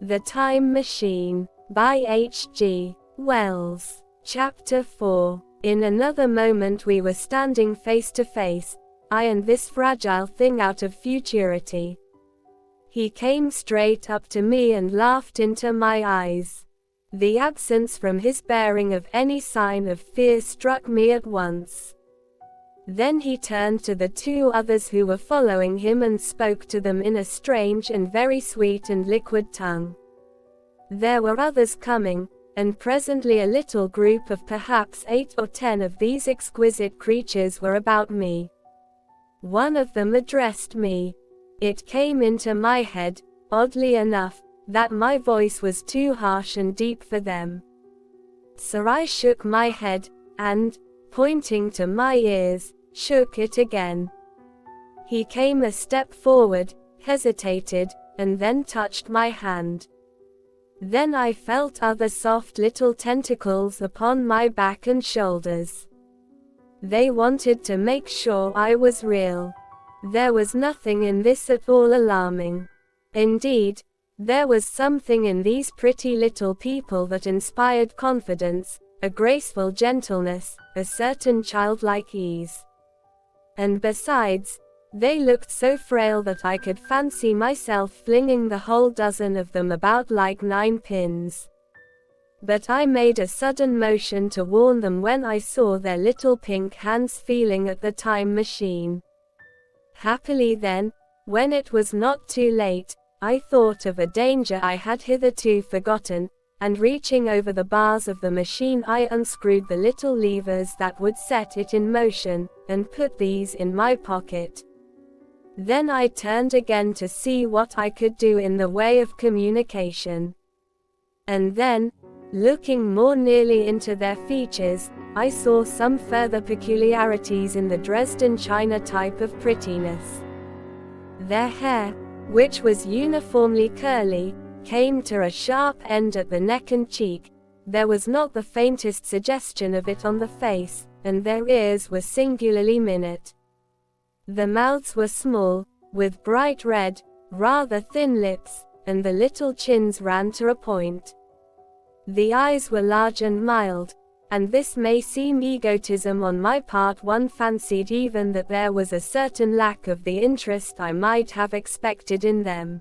The Time Machine, by H.G. Wells. Chapter 4. In another moment we were standing face to face, I and this fragile thing out of futurity. He came straight up to me and laughed into my eyes. The absence from his bearing of any sign of fear struck me at once. Then he turned to the two others who were following him and spoke to them in a strange and very sweet and liquid tongue. There were others coming, and presently a little group of perhaps 8 or 10 of these exquisite creatures were about me. One of them addressed me. It came into my head, oddly enough, that my voice was too harsh and deep for them. So I shook my head, and, pointing to my ears, shook it again. He came a step forward, hesitated, and then touched my hand. Then I felt other soft little tentacles upon my back and shoulders. They wanted to make sure I was real. There was nothing in this at all alarming. Indeed, there was something in these pretty little people that inspired confidence, a graceful gentleness, a certain childlike ease. And besides, they looked so frail that I could fancy myself flinging the whole dozen of them about like 9 pins. But I made a sudden motion to warn them when I saw their little pink hands feeling at the time machine. Happily then, when it was not too late, I thought of a danger I had hitherto forgotten, and reaching over the bars of the machine I unscrewed the little levers that would set it in motion, and put these in my pocket. Then I turned again to see what I could do in the way of communication. And then, looking more nearly into their features, I saw some further peculiarities in the Dresden china type of prettiness. Their hair, which was uniformly curly, came to a sharp end at the neck and cheek. There was not the faintest suggestion of it on the face, and their ears were singularly minute. The mouths were small, with bright red, rather thin lips, and the little chins ran to a point. The eyes were large and mild, and this may seem egotism on my part. One fancied even that there was a certain lack of the interest I might have expected in them.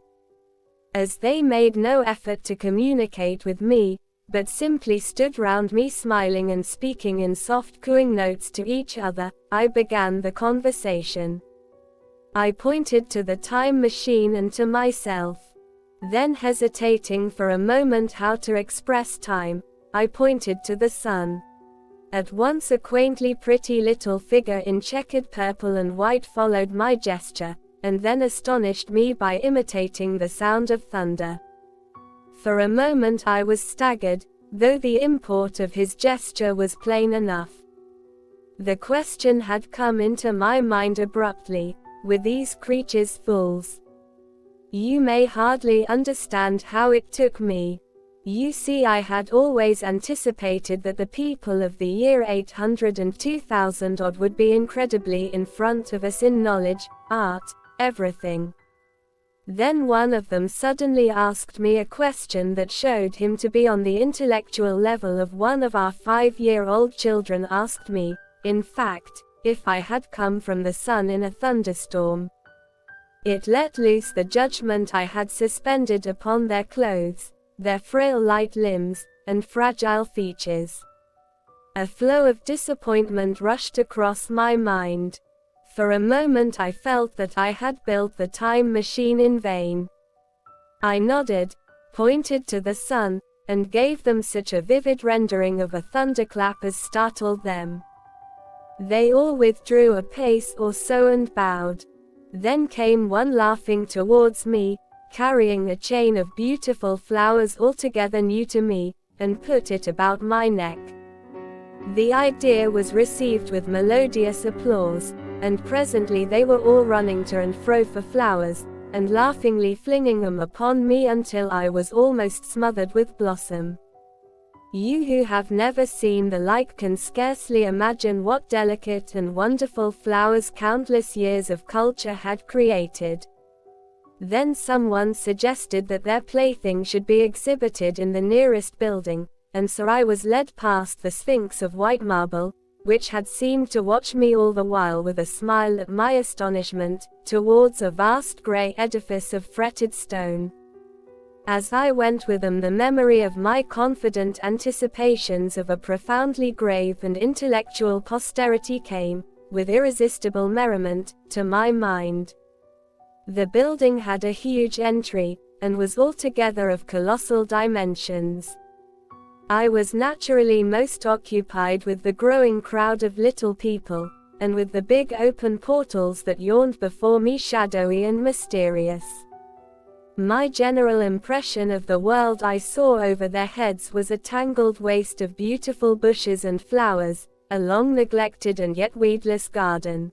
As they made no effort to communicate with me, but simply stood round me smiling and speaking in soft cooing notes to each other, I began the conversation. I pointed to the time machine and to myself. Then, hesitating for a moment how to express time, I pointed to the sun. At once a quaintly pretty little figure in checkered purple and white followed my gesture, and then astonished me by imitating the sound of thunder. For a moment I was staggered, though the import of his gesture was plain enough. The question had come into my mind abruptly, were these creatures fools? You may hardly understand how it took me. You see, I had always anticipated that the people of the year 800 and 2000 odd would be incredibly in front of us in knowledge, art, everything. Then one of them suddenly asked me a question that showed him to be on the intellectual level of one of our 5-year-old children asked me, in fact, if I had come from the sun in a thunderstorm. It let loose the judgment I had suspended upon their clothes, their frail light limbs, and fragile features. A flow of disappointment rushed across my mind. For a moment I felt that I had built the time machine in vain. I nodded, pointed to the sun, and gave them such a vivid rendering of a thunderclap as startled them. They all withdrew a pace or so and bowed. Then came one laughing towards me, carrying a chain of beautiful flowers altogether new to me, and put it about my neck. The idea was received with melodious applause, and presently they were all running to and fro for flowers, and laughingly flinging them upon me until I was almost smothered with blossom. You who have never seen the like can scarcely imagine what delicate and wonderful flowers countless years of culture had created. Then someone suggested that their plaything should be exhibited in the nearest building, and so I was led past the Sphinx of white marble, which had seemed to watch me all the while with a smile at my astonishment, towards a vast grey edifice of fretted stone. As I went with them, the memory of my confident anticipations of a profoundly grave and intellectual posterity came, with irresistible merriment, to my mind. The building had a huge entry, and was altogether of colossal dimensions. I was naturally most occupied with the growing crowd of little people, and with the big open portals that yawned before me shadowy and mysterious. My general impression of the world I saw over their heads was a tangled waste of beautiful bushes and flowers, a long neglected and yet weedless garden.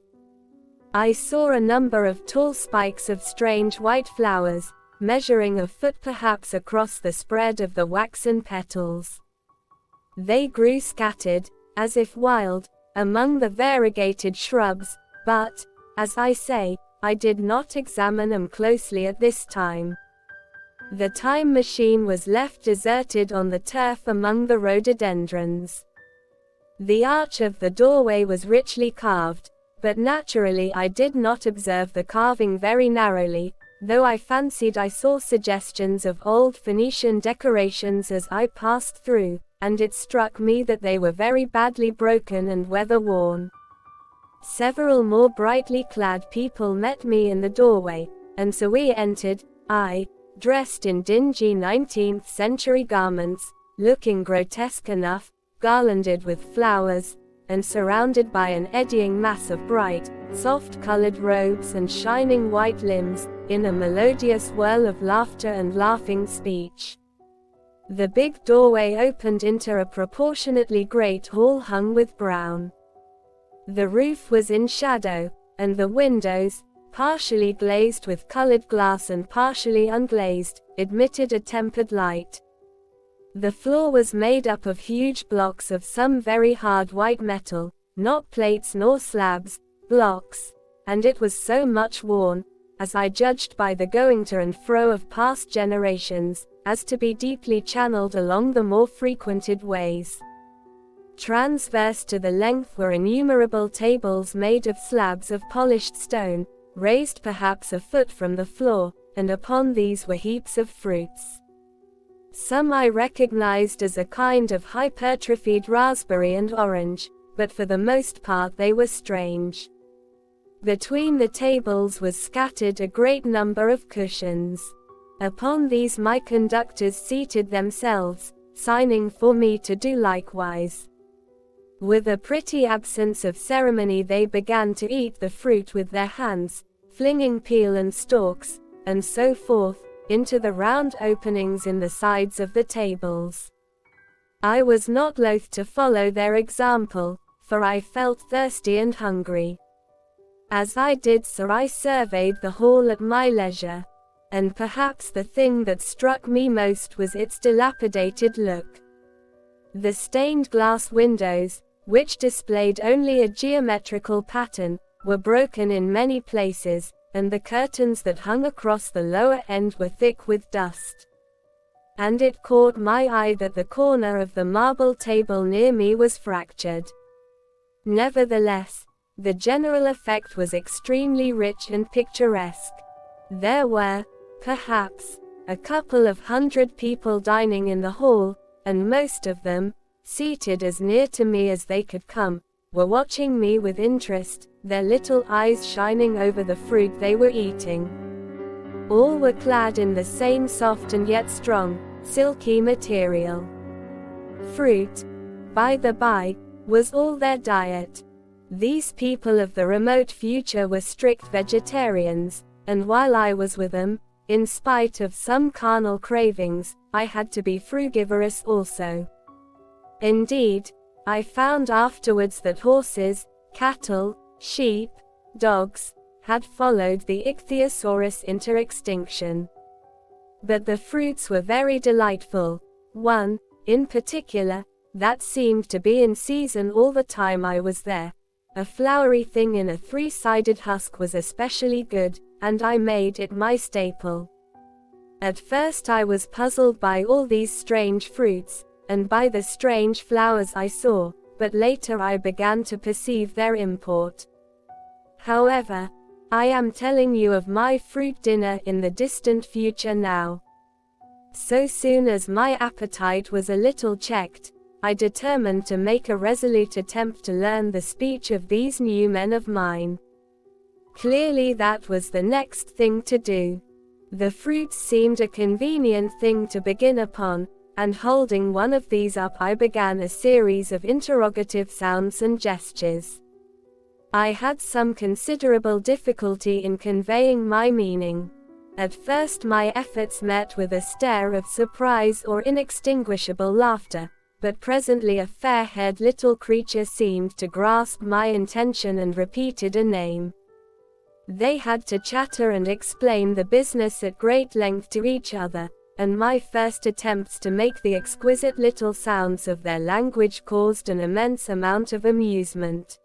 I saw a number of tall spikes of strange white flowers, measuring a foot perhaps across the spread of the waxen petals. They grew scattered, as if wild, among the variegated shrubs, but, as I say, I did not examine them closely at this time. The time machine was left deserted on the turf among the rhododendrons. The arch of the doorway was richly carved, but naturally I did not observe the carving very narrowly, though I fancied I saw suggestions of old Phoenician decorations as I passed through, and it struck me that they were very badly broken and weather-worn. Several more brightly clad people met me in the doorway, and so we entered, I, dressed in dingy 19th century garments, looking grotesque enough, garlanded with flowers, and surrounded by an eddying mass of bright, soft-colored robes and shining white limbs, in a melodious whirl of laughter and laughing speech. The big doorway opened into a proportionately great hall hung with brown. The roof was in shadow, and the windows, partially glazed with colored glass and partially unglazed, admitted a tempered light. The floor was made up of huge blocks of some very hard white metal, not plates nor slabs, blocks, and it was so much worn, as I judged by the going to and fro of past generations, as to be deeply channeled along the more frequented ways. Transverse to the length were innumerable tables made of slabs of polished stone, raised perhaps a foot from the floor, and upon these were heaps of fruits. Some I recognized as a kind of hypertrophied raspberry and orange, but for the most part they were strange. Between the tables was scattered a great number of cushions. Upon these my conductors seated themselves, signing for me to do likewise. With a pretty absence of ceremony they began to eat the fruit with their hands, flinging peel and stalks, and so forth, into the round openings in the sides of the tables. I was not loath to follow their example, for I felt thirsty and hungry. As I did so I surveyed the hall at my leisure, and perhaps the thing that struck me most was its dilapidated look. The stained glass windows, which displayed only a geometrical pattern, were broken in many places, and the curtains that hung across the lower end were thick with dust. And it caught my eye that the corner of the marble table near me was fractured. Nevertheless, the general effect was extremely rich and picturesque. There were, perhaps, a couple of 100 people dining in the hall, and most of them, seated as near to me as they could come, were watching me with interest, their little eyes shining over the fruit they were eating. All were clad in the same soft and yet strong, silky material. Fruit, by the by, was all their diet. These people of the remote future were strict vegetarians, and while I was with them, in spite of some carnal cravings, I had to be frugivorous also. Indeed, I found afterwards that horses, cattle, sheep, dogs, had followed the ichthyosaurus into extinction. But the fruits were very delightful. One, in particular, that seemed to be in season all the time I was there, A flowery thing in a three-sided husk was especially good, and I made it my staple. At first I was puzzled by all these strange fruits, and by the strange flowers I saw, but later I began to perceive their import. However, I am telling you of my fruit dinner in the distant future now. So soon as my appetite was a little checked, I determined to make a resolute attempt to learn the speech of these new men of mine. Clearly that was the next thing to do. The fruits seemed a convenient thing to begin upon, and holding one of these up I began a series of interrogative sounds and gestures. I had some considerable difficulty in conveying my meaning. At first my efforts met with a stare of surprise or inextinguishable laughter, but presently a fair-haired little creature seemed to grasp my intention and repeated a name. They had to chatter and explain the business at great length to each other, and my first attempts to make the exquisite little sounds of their language caused an immense amount of amusement.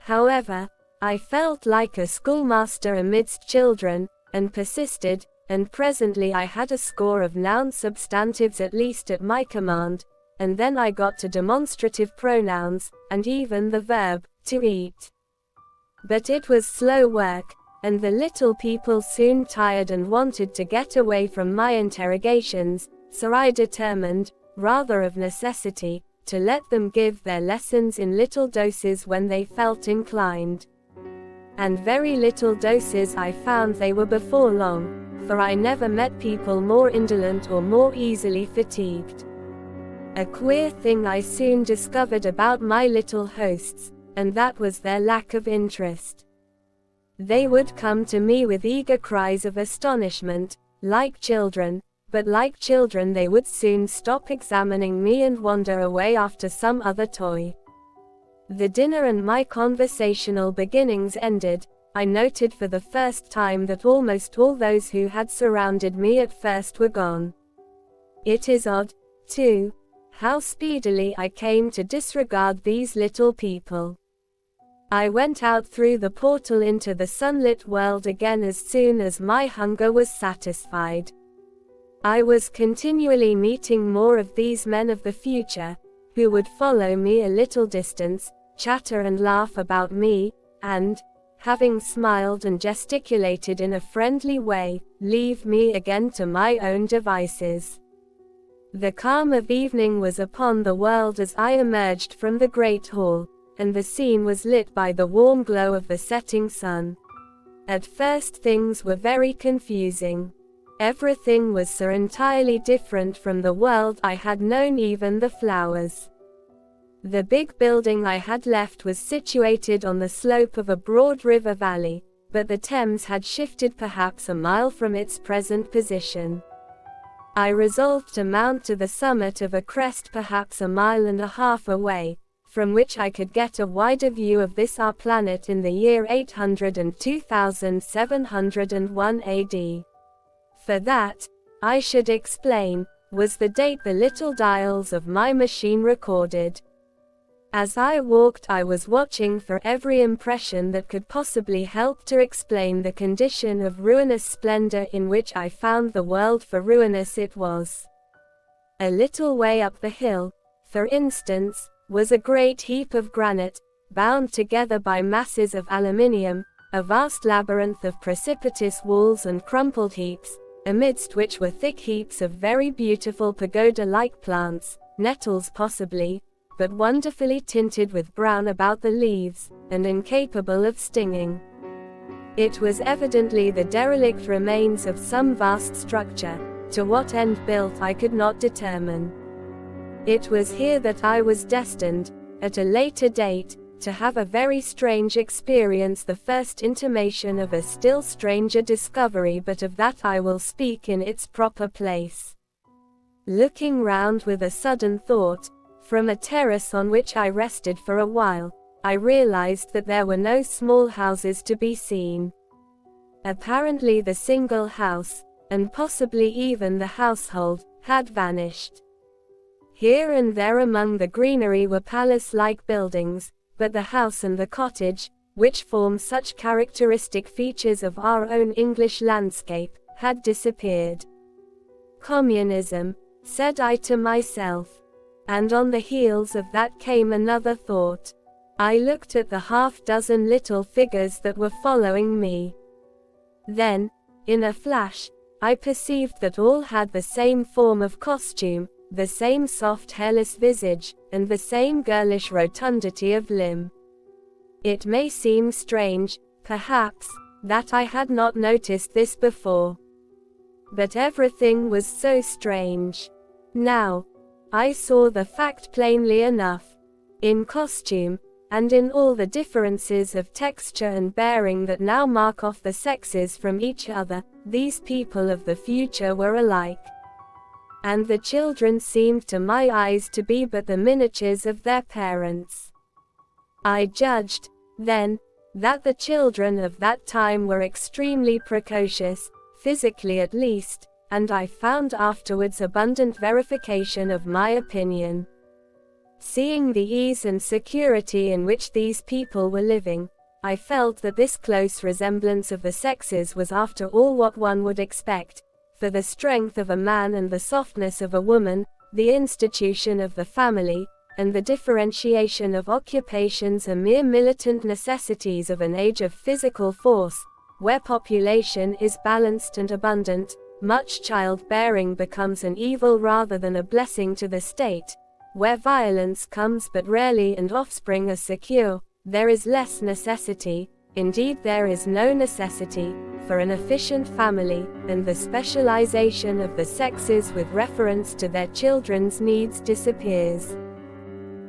However, I felt like a schoolmaster amidst children, and persisted, and presently I had a score of noun substantives at least at my command, and then I got to demonstrative pronouns, and even the verb, to eat. But it was slow work, and the little people soon tired and wanted to get away from my interrogations, so I determined, rather of necessity, to let them give their lessons in little doses when they felt inclined. And very little doses I found they were before long, for I never met people more indolent or more easily fatigued. A queer thing I soon discovered about my little hosts, and that was their lack of interest. They would come to me with eager cries of astonishment, like children, but like children they would soon stop examining me and wander away after some other toy. The dinner and my conversational beginnings ended, I noted for the first time that almost all those who had surrounded me at first were gone. It is odd, too, how speedily I came to disregard these little people. I went out through the portal into the sunlit world again as soon as my hunger was satisfied. I was continually meeting more of these men of the future, who would follow me a little distance, chatter and laugh about me, and, having smiled and gesticulated in a friendly way, leave me again to my own devices. The calm of evening was upon the world as I emerged from the great hall, and the scene was lit by the warm glow of the setting sun. At first things were very confusing. Everything was so entirely different from the world I had known, even the flowers. The big building I had left was situated on the slope of a broad river valley, but the Thames had shifted perhaps a mile from its present position. I resolved to mount to the summit of a crest perhaps a mile and a half away, from which I could get a wider view of this our planet in the year 802,701 AD. For that, I should explain, was the date the little dials of my machine recorded. As I walked I was watching for every impression that could possibly help to explain the condition of ruinous splendor in which I found the world, for ruinous it was. A little way up the hill, for instance, was a great heap of granite, bound together by masses of aluminium, a vast labyrinth of precipitous walls and crumpled heaps, amidst which were thick heaps of very beautiful pagoda-like plants, nettles possibly, but wonderfully tinted with brown about the leaves, and incapable of stinging. It was evidently the derelict remains of some vast structure, to what end built I could not determine. It was here that I was destined, at a later date, to have a very strange experience, the first intimation of a still stranger discovery, but of that I will speak in its proper place. Looking round with a sudden thought, from a terrace on which I rested for a while, I realized that there were no small houses to be seen. Apparently the single house, and possibly even the household, had vanished. Here and there among the greenery were palace-like buildings, but the house and the cottage, which form such characteristic features of our own English landscape, had disappeared. Communism, said I to myself. And on the heels of that came another thought. I looked at the half-dozen little figures that were following me. Then, in a flash, I perceived that all had the same form of costume, the same soft hairless visage, and the same girlish rotundity of limb. It may seem strange, perhaps, that I had not noticed this before. But everything was so strange. Now, I saw the fact plainly enough. In costume, and in all the differences of texture and bearing that now mark off the sexes from each other, these people of the future were alike. And the children seemed to my eyes to be but the miniatures of their parents. I judged, then, that the children of that time were extremely precocious, physically at least, and I found afterwards abundant verification of my opinion. Seeing the ease and security in which these people were living, I felt that this close resemblance of the sexes was after all what one would expect, for the strength of a man and the softness of a woman, the institution of the family, and the differentiation of occupations are mere militant necessities of an age of physical force, where population is balanced and abundant, much childbearing becomes an evil rather than a blessing to the state, where violence comes but rarely and offspring are secure, there is less necessity, indeed there is no necessity, for an efficient family, and the specialization of the sexes with reference to their children's needs disappears.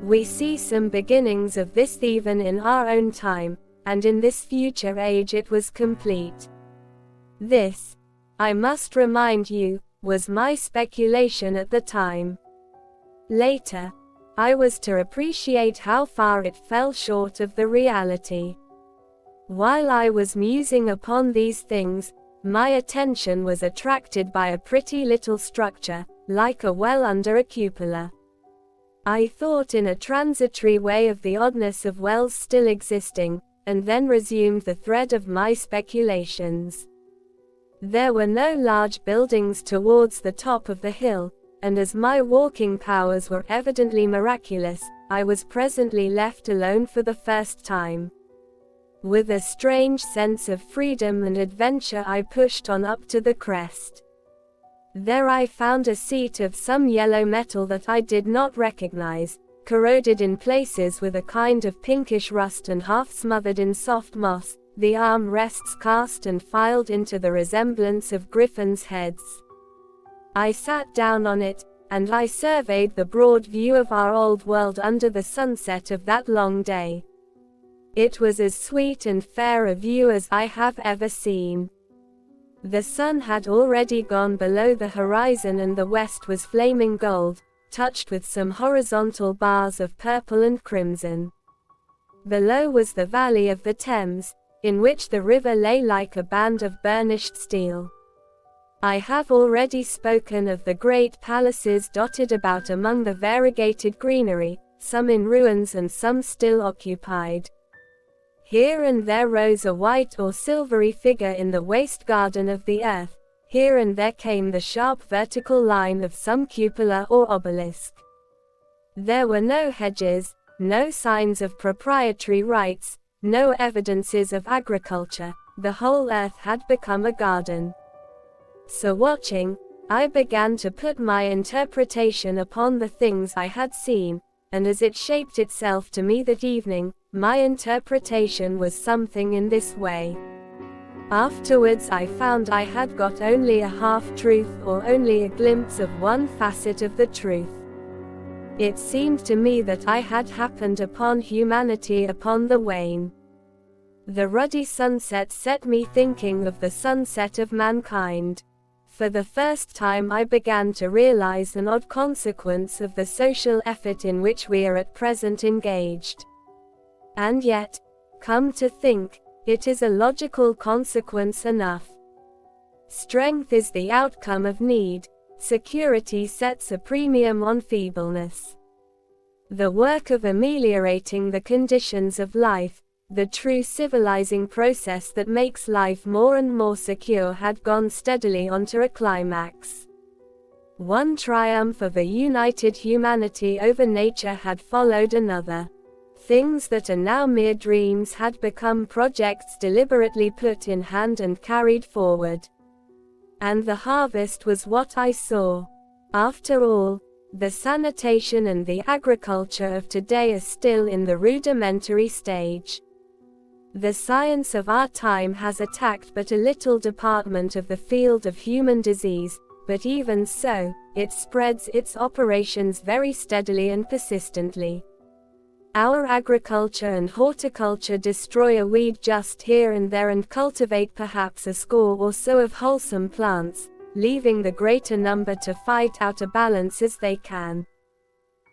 We see some beginnings of this even in our own time, and in this future age it was complete. This, I must remind you, was my speculation at the time. Later, I was to appreciate how far it fell short of the reality. While I was musing upon these things, my attention was attracted by a pretty little structure, like a well under a cupola. I thought in a transitory way of the oddness of wells still existing, and then resumed the thread of my speculations. There were no large buildings towards the top of the hill, and as my walking powers were evidently miraculous, I was presently left alone for the first time. With a strange sense of freedom and adventure I pushed on up to the crest. There I found a seat of some yellow metal that I did not recognize, corroded in places with a kind of pinkish rust and half smothered in soft moss, the arm rests cast and filed into the resemblance of griffins' heads. I sat down on it, and I surveyed the broad view of our old world under the sunset of that long day. It was as sweet and fair a view as I have ever seen. The sun had already gone below the horizon and the west was flaming gold, touched with some horizontal bars of purple and crimson. Below was the valley of the Thames, in which the river lay like a band of burnished steel. I have already spoken of the great palaces dotted about among the variegated greenery, some in ruins and some still occupied. Here and there rose a white or silvery figure in the waste garden of the earth, here and there came the sharp vertical line of some cupola or obelisk. There were no hedges, no signs of proprietary rights, no evidences of agriculture, the whole earth had become a garden. So watching, I began to put my interpretation upon the things I had seen, and as it shaped itself to me that evening, my interpretation was something in this way. Afterwards I found I had got only a half-truth or only a glimpse of one facet of the truth. It seemed to me that I had happened upon humanity upon the wane. The ruddy sunset set me thinking of the sunset of mankind. For the first time I began to realize an odd consequence of the social effort in which we are at present engaged. And yet, come to think, it is a logical consequence enough. Strength is the outcome of need, security sets a premium on feebleness. The work of ameliorating the conditions of life, the true civilizing process that makes life more and more secure, had gone steadily on to a climax. One triumph of a united humanity over nature had followed another. Things that are now mere dreams had become projects deliberately put in hand and carried forward. And the harvest was what I saw. After all, the sanitation and the agriculture of today are still in the rudimentary stage. The science of our time has attacked but a little department of the field of human disease, but even so, it spreads its operations very steadily and persistently. Our agriculture and horticulture destroy a weed just here and there and cultivate perhaps a score or so of wholesome plants, leaving the greater number to fight out a balance as they can.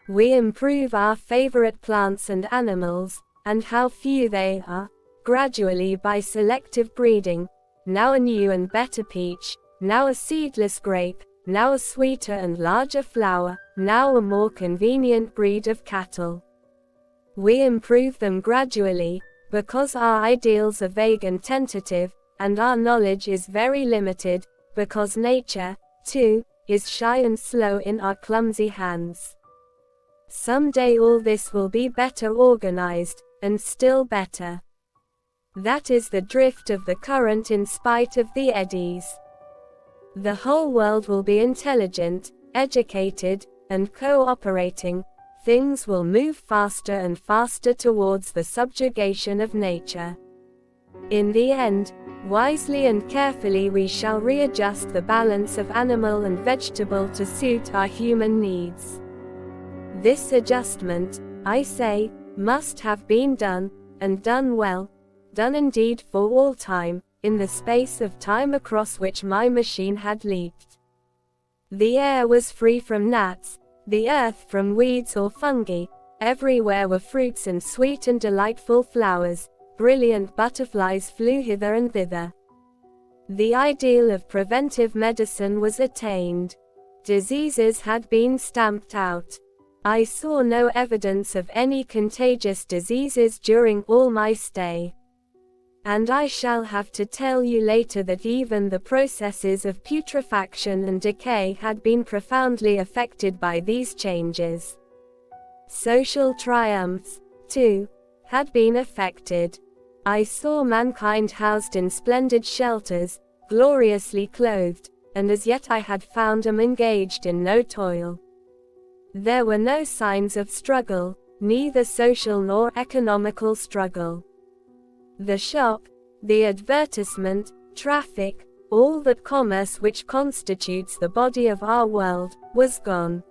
We improve our favorite plants and animals, and how few they are, gradually by selective breeding, now a new and better peach, now a seedless grape, now a sweeter and larger flower, now a more convenient breed of cattle. We improve them gradually, because our ideals are vague and tentative, and our knowledge is very limited, because nature, too, is shy and slow in our clumsy hands. Someday all this will be better organized, and still better. That is the drift of the current in spite of the eddies. The whole world will be intelligent, educated, and cooperating. Things will move faster and faster towards the subjugation of nature. In the end, wisely and carefully we shall readjust the balance of animal and vegetable to suit our human needs. This adjustment, I say, must have been done, and done well, done indeed for all time, in the space of time across which my machine had leaped. The air was free from gnats, the earth from weeds or fungi, everywhere were fruits and sweet and delightful flowers, brilliant butterflies flew hither and thither. The ideal of preventive medicine was attained. Diseases had been stamped out. I saw no evidence of any contagious diseases during all my stay. And I shall have to tell you later that even the processes of putrefaction and decay had been profoundly affected by these changes. Social triumphs, too, had been affected. I saw mankind housed in splendid shelters, gloriously clothed, and as yet I had found them engaged in no toil. There were no signs of struggle, neither social nor economical struggle. The shop, the advertisement, traffic, all that commerce which constitutes the body of our world, was gone.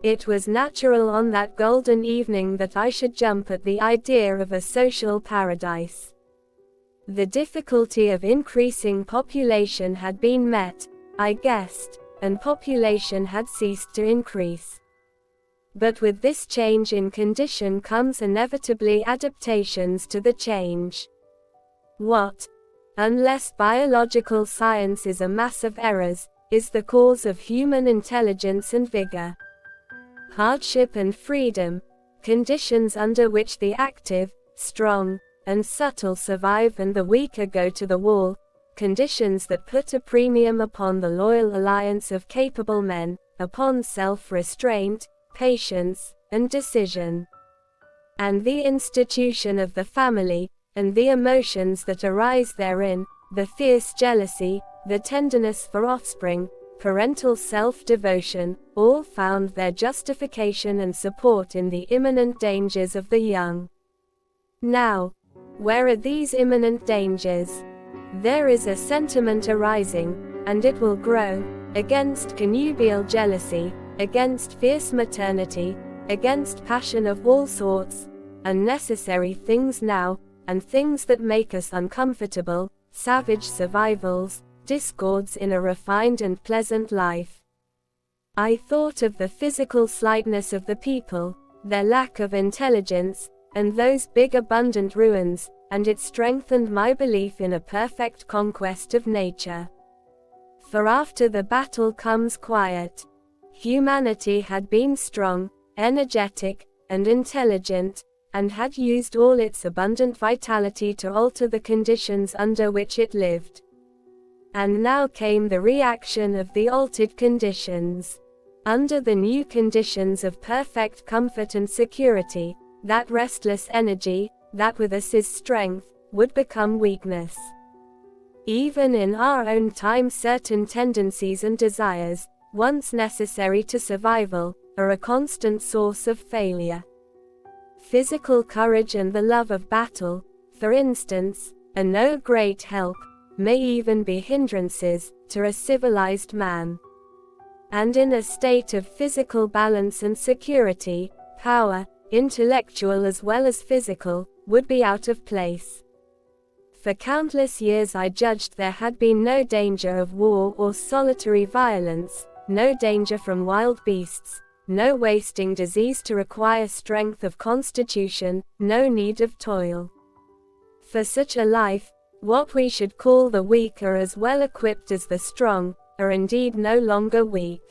It was natural on that golden evening that I should jump at the idea of a social paradise. The difficulty of increasing population had been met, I guessed, and population had ceased to increase. But with this change in condition comes inevitably adaptations to the change. What, unless biological science is a mass of errors, is the cause of human intelligence and vigor? Hardship and freedom, conditions under which the active, strong, and subtle survive and the weaker go to the wall, conditions that put a premium upon the loyal alliance of capable men, upon self-restraint, patience, and decision. And the institution of the family, and the emotions that arise therein, the fierce jealousy, the tenderness for offspring, parental self-devotion, all found their justification and support in the imminent dangers of the young. Now, where are these imminent dangers? There is a sentiment arising, and it will grow, against connubial jealousy, against fierce maternity, against passion of all sorts, unnecessary things now, and things that make us uncomfortable, savage survivals, discords in a refined and pleasant life. I thought of the physical slightness of the people, their lack of intelligence, and those big abundant ruins, and it strengthened my belief in a perfect conquest of nature. For after the battle comes quiet. Humanity had been strong, energetic, and intelligent, and had used all its abundant vitality to alter the conditions under which it lived. And now came the reaction of the altered conditions. Under the new conditions of perfect comfort and security, that restless energy, that with us is strength, would become weakness. Even in our own time, certain tendencies and desires, once necessary to survival, are a constant source of failure. Physical courage and the love of battle, for instance, are no great help, may even be hindrances, to a civilized man. And in a state of physical balance and security, power, intellectual as well as physical, would be out of place. For countless years I judged there had been no danger of war or solitary violence, no danger from wild beasts, no wasting disease to require strength of constitution, no need of toil. For such a life, what we should call the weak are as well equipped as the strong, are indeed no longer weak.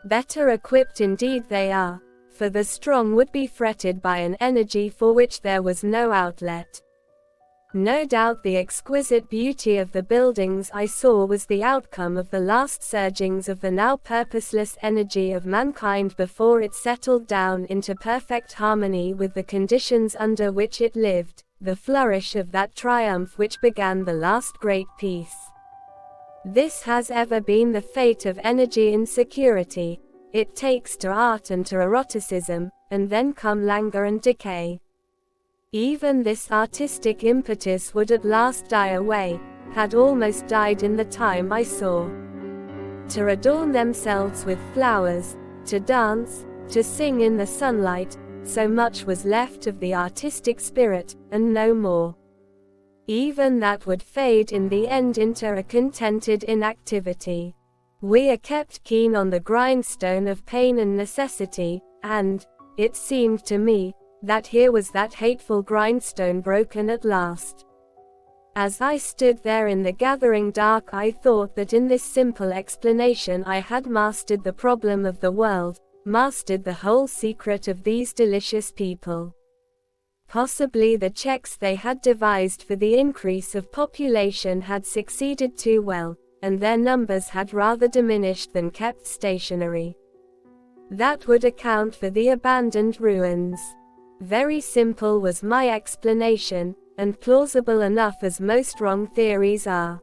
Better equipped indeed they are, for the strong would be fretted by an energy for which there was no outlet. No doubt the exquisite beauty of the buildings I saw was the outcome of the last surgings of the now purposeless energy of mankind before it settled down into perfect harmony with the conditions under which it lived, the flourish of that triumph which began the last great peace. This has ever been the fate of energy insecurity. It takes to art and to eroticism, and then come languor and decay. Even this artistic impetus would at last die away, had almost died in the time I saw. To adorn themselves with flowers, to dance, to sing in the sunlight, so much was left of the artistic spirit, and no more. Even that would fade in the end into a contented inactivity. We are kept keen on the grindstone of pain and necessity, and, it seemed to me, that here was that hateful grindstone broken at last. As I stood there in the gathering dark, I thought that in this simple explanation I had mastered the problem of the world, mastered the whole secret of these delicious people. Possibly the checks they had devised for the increase of population had succeeded too well, and their numbers had rather diminished than kept stationary. That would account for the abandoned ruins. Very simple was my explanation, and plausible enough as most wrong theories are.